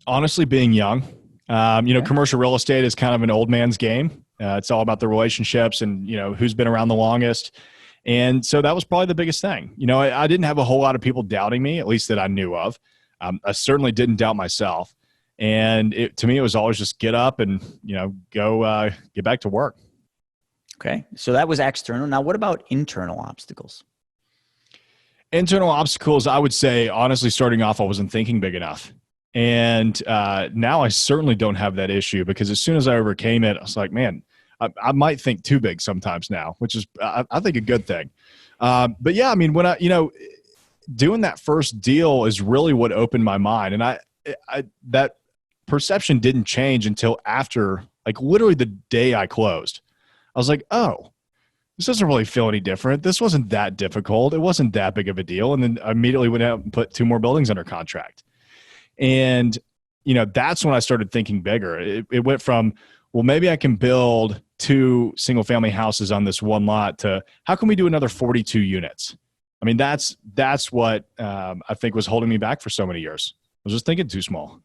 Honestly, being young. Commercial real estate is kind of an old man's game. It's all about the relationships and, who's been around the longest. And so that was probably the biggest thing. I didn't have a whole lot of people doubting me, at least that I knew of. I certainly didn't doubt myself. And to me, it was always just get up and, go get back to work. Okay. So that was external. Now, what about internal obstacles? Internal obstacles, I would say, honestly, starting off, I wasn't thinking big enough. And now I certainly don't have that issue, because as soon as I overcame it, I was like, man, I might think too big sometimes now, which is, I think, a good thing. But yeah, I mean, when doing that first deal is really what opened my mind. And that perception didn't change until after, like, literally the day I closed. I was like, oh, this doesn't really feel any different. This wasn't that difficult. It wasn't that big of a deal. And then I immediately went out and put 2 more buildings under contract. And, that's when I started thinking bigger. It went from, well, maybe I can build 2 single family houses on this one lot, to how can we do another 42 units? I mean, that's what I think was holding me back for so many years. I was just thinking too small.